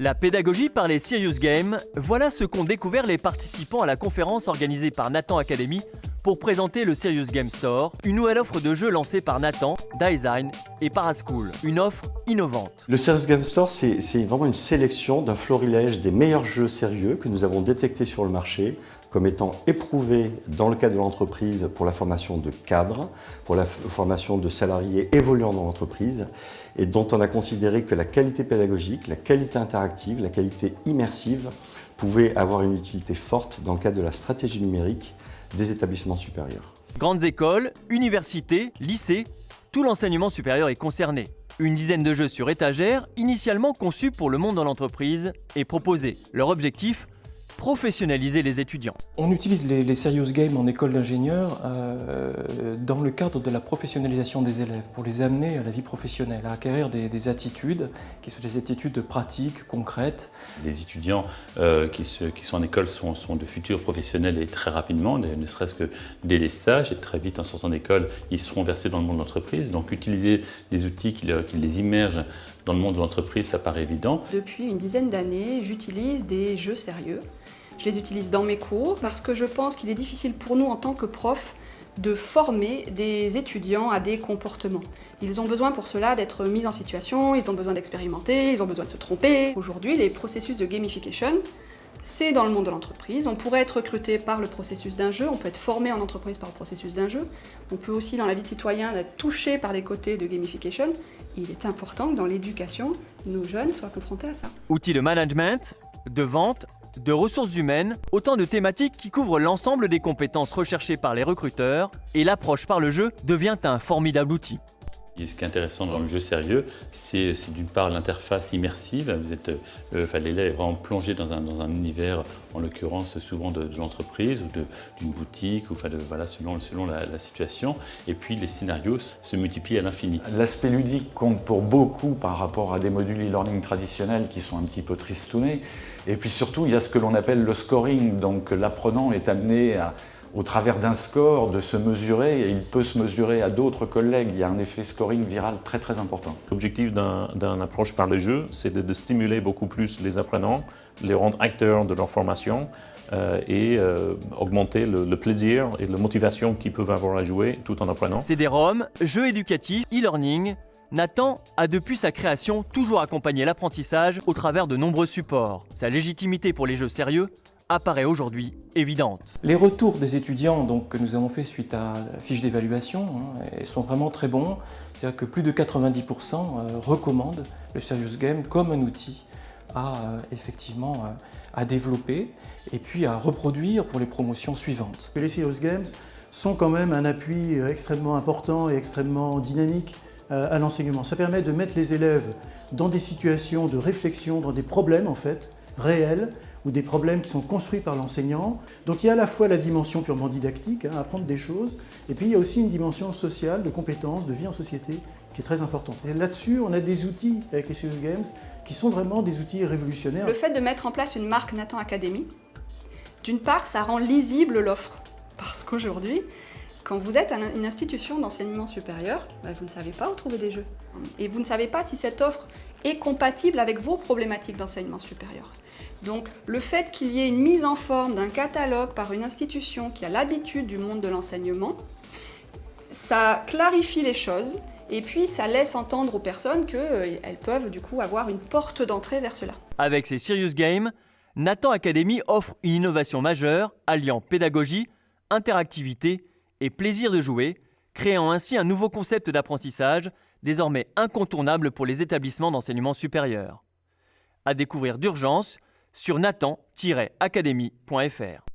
La pédagogie par les Serious Games, voilà ce qu'ont découvert les participants à la conférence organisée par Nathan Academy pour présenter le Serious Game Store, une nouvelle offre de jeux lancée par Nathan, Design et Paraschool, une offre innovante. Le Serious Game Store, c'est vraiment une sélection d'un florilège des meilleurs jeux sérieux que nous avons détectés sur le marché comme étant éprouvés dans le cadre de l'entreprise pour la formation de cadres, pour la formation de salariés évoluant dans l'entreprise, et dont on a considéré que la qualité pédagogique, la qualité interactive, la qualité immersive pouvaient avoir une utilité forte dans le cadre de la stratégie numérique des établissements supérieurs. Grandes écoles, universités, lycées, tout l'enseignement supérieur est concerné. Une dizaine de jeux sur étagère, initialement conçus pour le monde de l'entreprise, est proposé. Leur objectif ? Professionnaliser les étudiants. On utilise les Serious Games en école d'ingénieur dans le cadre de la professionnalisation des élèves, pour les amener à la vie professionnelle, à acquérir des attitudes, qui sont des attitudes pratiques, concrètes. Les étudiants qui sont en école sont de futurs professionnels et très rapidement, ne serait-ce que dès les stages, et très vite en sortant d'école, ils seront versés dans le monde de l'entreprise. Donc utiliser des outils qui les immergent dans le monde de l'entreprise, ça paraît évident. Depuis une dizaine d'années, j'utilise des jeux sérieux. Je les utilise dans mes cours parce que je pense qu'il est difficile pour nous en tant que profs de former des étudiants à des comportements. Ils ont besoin pour cela d'être mis en situation, ils ont besoin d'expérimenter, ils ont besoin de se tromper. Aujourd'hui, les processus de gamification, c'est dans le monde de l'entreprise. On pourrait être recruté par le processus d'un jeu, on peut être formé en entreprise par le processus d'un jeu. On peut aussi, dans la vie de citoyen, être touché par des côtés de gamification. Il est important que dans l'éducation, nos jeunes soient confrontés à ça. Outils de management, de vente, de ressources humaines, autant de thématiques qui couvrent l'ensemble des compétences recherchées par les recruteurs, et l'approche par le jeu devient un formidable outil. Et ce qui est intéressant dans le jeu sérieux, c'est d'une part l'interface immersive. L'élève est vraiment plongé dans un univers, en l'occurrence souvent de l'entreprise ou d'une boutique, ou selon la situation. Et puis les scénarios se multiplient à l'infini. L'aspect ludique compte pour beaucoup par rapport à des modules e-learning traditionnels qui sont un petit peu tristounés. Et puis surtout, il y a ce que l'on appelle le scoring. Donc l'apprenant est amené au travers d'un score, de se mesurer, et il peut se mesurer à d'autres collègues. Il y a un effet scoring viral très très important. L'objectif d'une approche par le jeu, c'est de stimuler beaucoup plus les apprenants, les rendre acteurs de leur formation et augmenter le plaisir et la motivation qu'ils peuvent avoir à jouer tout en apprenant. CD-ROM, jeux éducatifs, e-learning. Nathan a depuis sa création toujours accompagné l'apprentissage au travers de nombreux supports. Sa légitimité pour les jeux sérieux apparaît aujourd'hui évidente. Les retours des étudiants que nous avons fait suite à la fiche d'évaluation sont vraiment très bons. C'est-à-dire que plus de 90% recommandent le Serious Game comme un outil à développer et puis à reproduire pour les promotions suivantes. Les Serious Games sont quand même un appui extrêmement important et extrêmement dynamique à l'enseignement. Ça permet de mettre les élèves dans des situations de réflexion, dans des problèmes en fait réels, ou des problèmes qui sont construits par l'enseignant. Donc il y a à la fois la dimension purement didactique, apprendre des choses, et puis il y a aussi une dimension sociale, de compétences, de vie en société, qui est très importante. Et là-dessus, on a des outils avec les Serious Games qui sont vraiment des outils révolutionnaires. Le fait de mettre en place une marque Nathan Academy, d'une part, ça rend lisible l'offre. Parce qu'aujourd'hui, quand vous êtes une institution d'enseignement supérieur, vous ne savez pas où trouver des jeux. Et vous ne savez pas si cette offre est compatible avec vos problématiques d'enseignement supérieur. Donc le fait qu'il y ait une mise en forme d'un catalogue par une institution qui a l'habitude du monde de l'enseignement, ça clarifie les choses et puis ça laisse entendre aux personnes qu'elles peuvent du coup avoir une porte d'entrée vers cela. Avec ses Serious Games, Nathan Academy offre une innovation majeure alliant pédagogie, interactivité et plaisir de jouer, créant ainsi un nouveau concept d'apprentissage désormais incontournable pour les établissements d'enseignement supérieur. À découvrir d'urgence sur nathan-academy.fr.